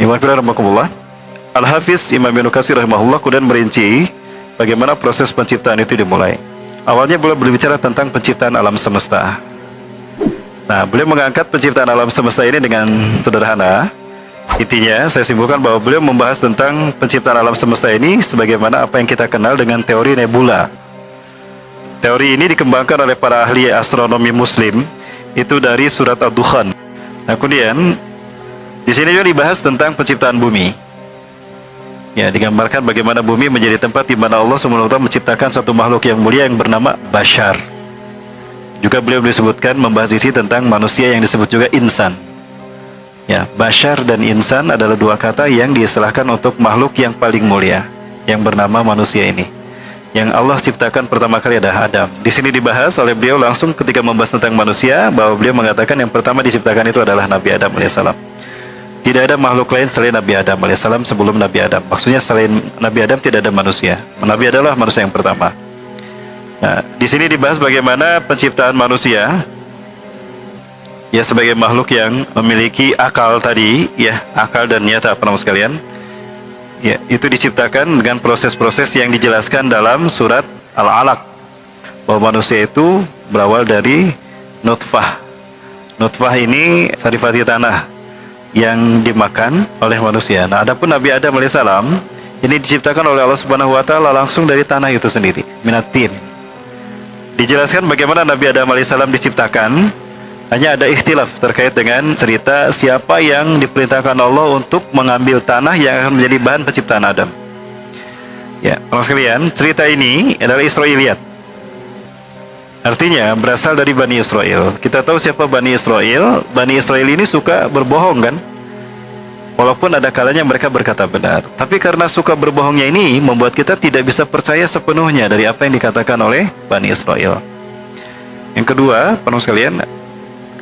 Imam Rahimahullah, Al-Hafiz Imam Ibnu Katsir rahimahullah kemudian merinci bagaimana proses penciptaan itu dimulai. Awalnya beliau berbicara tentang penciptaan alam semesta. Nah, beliau mengangkat penciptaan alam semesta ini dengan sederhana. Intinya, saya simpulkan bahwa beliau membahas tentang penciptaan alam semesta ini sebagaimana apa yang kita kenal dengan teori nebula. Teori ini dikembangkan oleh para ahli astronomi muslim, itu dari surat Ad-Dukhan. Nah, kemudian di sini juga dibahas tentang penciptaan bumi. Ya, digambarkan bagaimana bumi menjadi tempat di mana Allah SWT menciptakan satu makhluk yang mulia yang bernama Bashar. Juga beliau disebutkan membahas isi tentang manusia yang disebut juga insan. Ya, Bashar dan insan adalah dua kata yang diistilahkan untuk makhluk yang paling mulia yang bernama manusia ini. Yang Allah ciptakan pertama kali adalah Adam. Di sini dibahas oleh beliau langsung ketika membahas tentang manusia bahwa beliau mengatakan yang pertama diciptakan itu adalah Nabi Adam alaihissalam. Tidak ada makhluk lain selain Nabi Adam alaihissalam sebelum Nabi Adam. Maksudnya selain Nabi Adam tidak ada manusia. Nabi adalah manusia yang pertama. Nah, di sini dibahas bagaimana penciptaan manusia ya sebagai makhluk yang memiliki akal tadi, ya, akal dan nyata para sekalian. Ya, itu diciptakan dengan proses-proses yang dijelaskan dalam surat Al-Alaq. Bahwa manusia itu berawal dari nutfah. Nutfah ini sarifati tanah yang dimakan oleh manusia. Nah, adapun Nabi Adam alaihissalam ini diciptakan oleh Allah Subhanahu wa taala langsung dari tanah itu sendiri, minatin. Dijelaskan bagaimana Nabi Adam alaihissalam diciptakan. Hanya ada ikhtilaf terkait dengan cerita siapa yang diperintahkan Allah untuk mengambil tanah yang akan menjadi bahan penciptaan Adam. Ya, teman sekalian, cerita ini adalah Israiliyat. Artinya berasal dari Bani Israel. Kita tahu siapa Bani Israel. Bani Israel ini suka berbohong kan? Walaupun ada kalanya mereka berkata benar. Tapi karena suka berbohongnya ini membuat kita tidak bisa percaya sepenuhnya dari apa yang dikatakan oleh Bani Israel. Yang kedua, teman sekalian,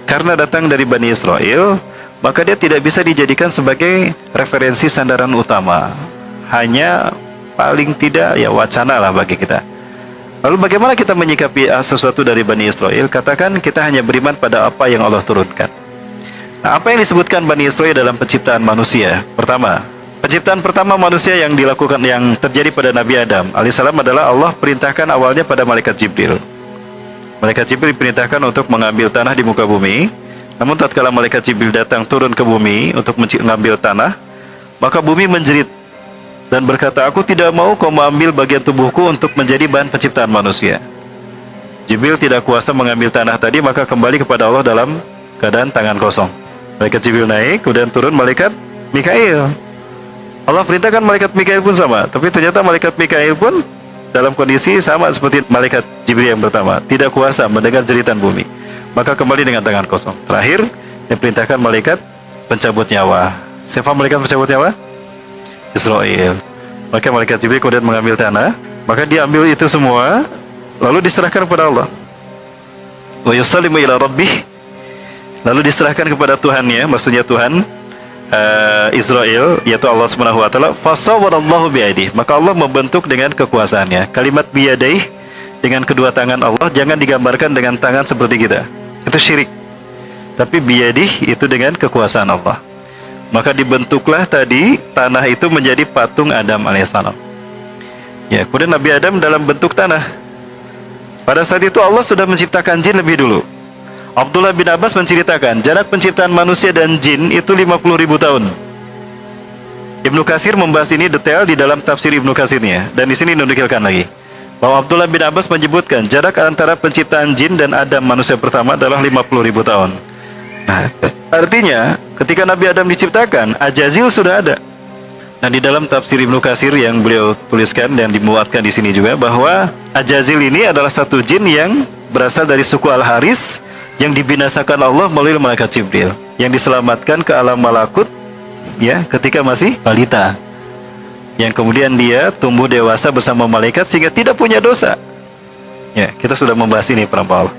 karena datang dari Bani Israel, maka dia tidak bisa dijadikan sebagai referensi sandaran utama. Hanya paling tidak ya wacana lah bagi kita. Lalu bagaimana kita menyikapi sesuatu dari Bani Israel? Katakan kita hanya beriman pada apa yang Allah turunkan. Nah, apa yang disebutkan Bani Israel dalam penciptaan manusia? Pertama, penciptaan pertama manusia yang dilakukan, yang terjadi pada Nabi Adam alaihissalam adalah Allah perintahkan awalnya pada malaikat Jibril. Malaikat Jibril diperintahkan untuk mengambil tanah di muka bumi. Namun tatkala malaikat Jibril datang turun ke bumi untuk mengambil tanah, maka bumi menjerit dan berkata, "Aku tidak mau kau mengambil bagian tubuhku untuk menjadi bahan penciptaan manusia." Jibril tidak kuasa mengambil tanah tadi, maka kembali kepada Allah dalam keadaan tangan kosong. Malaikat Jibril naik, kemudian turun malaikat Mikail. Allah perintahkan malaikat Mikail pun sama, tapi ternyata malaikat Mikail pun dalam kondisi sama seperti malaikat Jibril yang pertama, tidak kuasa mendengar jeritan bumi, maka kembali dengan tangan kosong. Terakhir diperintahkan malaikat pencabut nyawa. Siapa malaikat pencabut nyawa? Israel. Maka malaikat Jibril kemudian mengambil tanah, maka dia ambil itu semua lalu diserahkan kepada Allah. Wa yusallimu ila rabbih, lalu diserahkan kepada Tuhannya, maksudnya Tuhan Israel, yaitu Allah Subhanahu wa taala. Fasawwarallahu bi'aidih, maka Allah membentuk dengan kekuasaannya. Kalimat biyadaih, dengan kedua tangan Allah, jangan digambarkan dengan tangan seperti kita, itu syirik. Tapi biyadih itu dengan kekuasaan Allah. Maka dibentuklah tadi tanah itu menjadi patung Adam alaihissalam. Ya, kemudian Nabi Adam dalam bentuk tanah. Pada saat itu Allah sudah menciptakan jin lebih dulu. Abdullah bin Abbas menceritakan jarak penciptaan manusia dan jin itu 50.000 tahun. Ibnu Katsir membahas ini detail di dalam tafsir Ibnu Katsirnya, dan di sini dinukilkan lagi bahwa Abdullah bin Abbas menyebutkan jarak antara penciptaan jin dan Adam manusia pertama adalah 50.000 tahun. Nah, artinya ketika Nabi Adam diciptakan, Ajazil sudah ada. Nah, di dalam tafsir Ibnu Katsir yang beliau tuliskan dan dimuatkan di sini juga bahwa Ajazil ini adalah satu jin yang berasal dari suku Al-Haris yang dibinasakan Allah melalui malaikat Jibril, yang diselamatkan ke alam malakut ya ketika masih balita, yang kemudian dia tumbuh dewasa bersama malaikat sehingga tidak punya dosa. Ya, kita sudah membahas ini para Allah.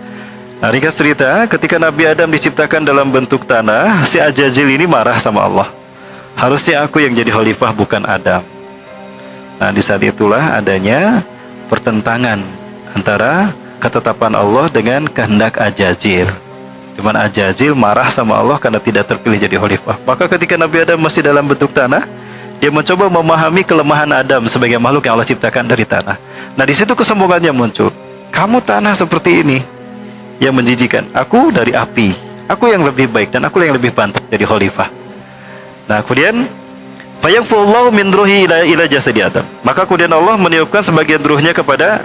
Nah, ringkas cerita, ketika Nabi Adam diciptakan dalam bentuk tanah, si Ajazil ini marah sama Allah. Harusnya aku yang jadi khalifah, bukan Adam. Nah, di saat itulah adanya pertentangan antara ketetapan Allah dengan kehendak Ajazil. di mana Ajajil marah sama Allah karena tidak terpilih jadi khalifah. Maka ketika Nabi Adam masih dalam bentuk tanah, dia mencoba memahami kelemahan Adam sebagai makhluk yang Allah ciptakan dari tanah. Nah, di situ kesombongannya muncul. Kamu tanah seperti ini yang menjijikan. Aku dari api. Aku yang lebih baik dan aku yang lebih pantas jadi khalifah. Nah, kemudian fayangfullahu min ruhi ila jasadi Adam. Maka kemudian Allah meniupkan sebagian ruhnya kepada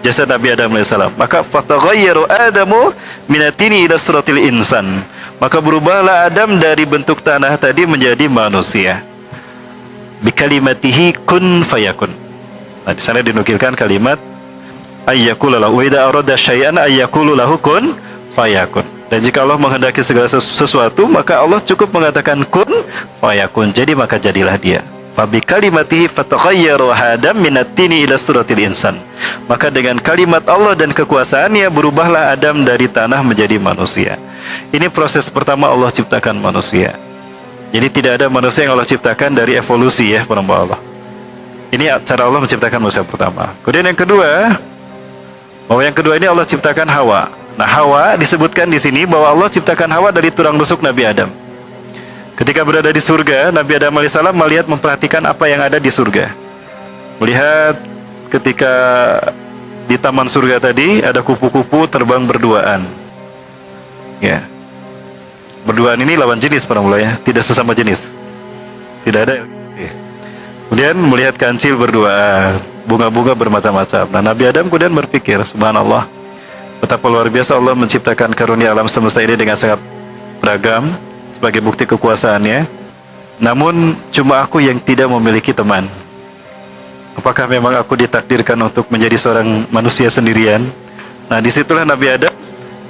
jasad Nabi Adam alaihissalam. Maka fataghayyaru Adamu minatini ila suratil insan. Maka berubahlah Adam dari bentuk tanah tadi menjadi manusia. Bikalimatihi kun fayakun. Nah, di sana dinukilkan kalimat ayyakulu lahu wa idza arada syai'an ayyakulu lahu kun fayakun. Dan jika Allah menghendaki segala sesuatu, maka Allah cukup mengatakan kun fayakun. Jadi maka jadilah dia. Fa bikalimatihi fataghayyaru Adam minat-tini ila suratil insan. Maka dengan kalimat Allah dan kekuasaannya berubahlah Adam dari tanah menjadi manusia. Ini proses pertama Allah ciptakan manusia. Jadi tidak ada manusia yang Allah ciptakan dari evolusi ya para Allah. Ini cara Allah menciptakan manusia pertama. Kemudian yang kedua, bahwa yang kedua ini Allah ciptakan Hawa. Nah, Hawa disebutkan di sini bahwa Allah ciptakan Hawa dari tulang rusuk Nabi Adam. Ketika berada di surga, Nabi Adam alaihissalam melihat memperhatikan apa yang ada di surga. Melihat ketika di taman surga tadi ada kupu-kupu terbang berduaan. Ya. Berduaan ini lawan jenis para mulai ya, tidak sesama jenis. Tidak ada. Kemudian melihat kancil berduaan, bunga-bunga bermacam-macam. Nah, Nabi Adam kemudian berpikir, subhanallah, betapa luar biasa Allah menciptakan karunia alam semesta ini dengan sangat beragam sebagai bukti kekuasaannya. Namun cuma aku yang tidak memiliki teman. Apakah memang aku ditakdirkan untuk menjadi seorang manusia sendirian? Nah, disitulah Nabi Adam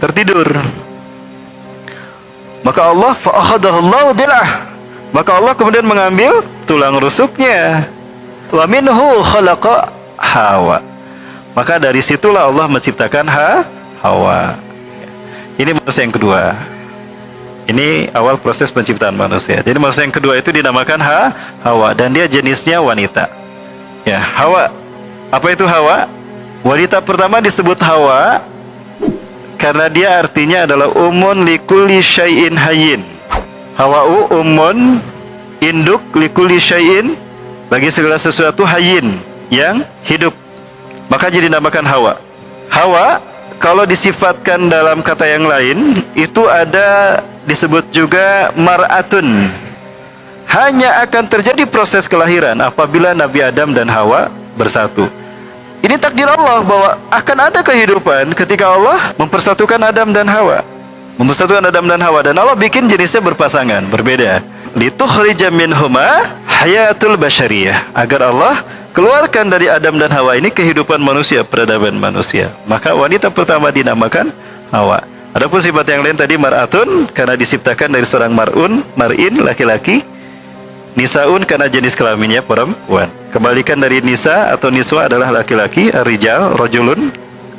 tertidur. Maka Allah fa'akhadahullahu dilah. Maka Allah kemudian mengambil tulang rusuknya. Wa minhu khalaqa Hawa. Maka dari situlah Allah menciptakan Hawa. Ini manusia yang kedua. Ini awal proses penciptaan manusia. Jadi manusia yang kedua itu dinamakan Hawa, dan dia jenisnya wanita. Ya, Hawa. Apa itu Hawa? Wanita pertama disebut Hawa karena dia artinya adalah umun likulli syai'in hayyin. Hawa'u umun, induk likulli syai'in, bagi segala sesuatu hayyin, yang hidup. Maka jadi dinamakan Hawa. Hawa kalau disifatkan dalam kata yang lain itu ada disebut juga mar'atun. Hanya akan terjadi proses kelahiran apabila Nabi Adam dan Hawa bersatu. Ini takdir Allah bahwa akan ada kehidupan ketika Allah mempersatukan Adam dan Hawa. Mempersatukan Adam dan Hawa, dan Allah bikin jenisnya berpasangan, berbeda. Litukhrija minhuma hayatul basyariyah, agar Allah keluarkan dari Adam dan Hawa ini kehidupan manusia, peradaban manusia. Maka wanita pertama dinamakan Hawa. Adapun sifat yang lain tadi mar'atun karena diciptakan dari seorang mar'in laki-laki, nisaun karena jenis kelaminnya perempuan. Kebalikan dari nisa atau niswa adalah laki-laki, ar-rijal rajulun.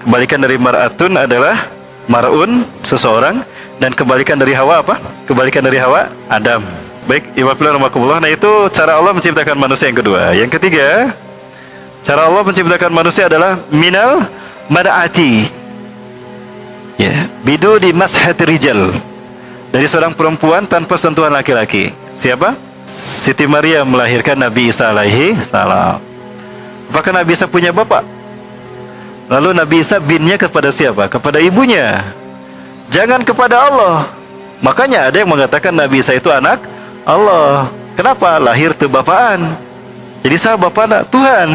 Kebalikan dari mar'atun adalah mar'un, seseorang. Dan kebalikan dari Hawa apa? Kebalikan dari Hawa, Adam. Baik, Nah, itu cara Allah menciptakan manusia yang kedua. Yang ketiga, cara Allah menciptakan manusia adalah minal mar'ati. Ya, bidu di mashat rijal. Dari seorang perempuan tanpa sentuhan laki-laki. Siapa? Siti Maria melahirkan Nabi Isa alaihi salam. Apakah Nabi Isa punya bapak? Lalu Nabi Isa binnya kepada siapa? Kepada ibunya. Jangan kepada Allah. Makanya ada yang mengatakan Nabi Isa itu anak Allah. Kenapa? Lahir tebapaan. Jadi sah bapak anak Tuhan.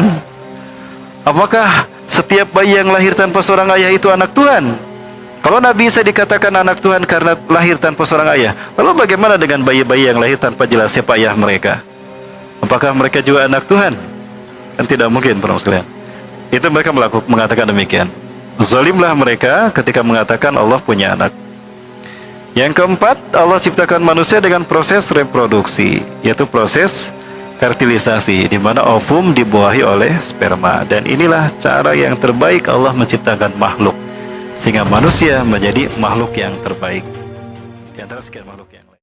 Apakah setiap bayi yang lahir tanpa seorang ayah itu anak Tuhan? Kalau Nabi Isa dikatakan anak Tuhan karena lahir tanpa seorang ayah, lalu bagaimana dengan bayi-bayi yang lahir tanpa jelas siapa ayah mereka? Apakah mereka juga anak Tuhan? Kan tidak mungkin, para sekalian. Itu mereka mengatakan demikian. Zalimlah mereka ketika mengatakan Allah punya anak. Yang keempat, Allah ciptakan manusia dengan proses reproduksi, yaitu proses fertilisasi, di mana ovum dibuahi oleh sperma. Dan inilah cara yang terbaik Allah menciptakan makhluk, sehingga manusia menjadi makhluk yang terbaik di antara sekian makhluk yang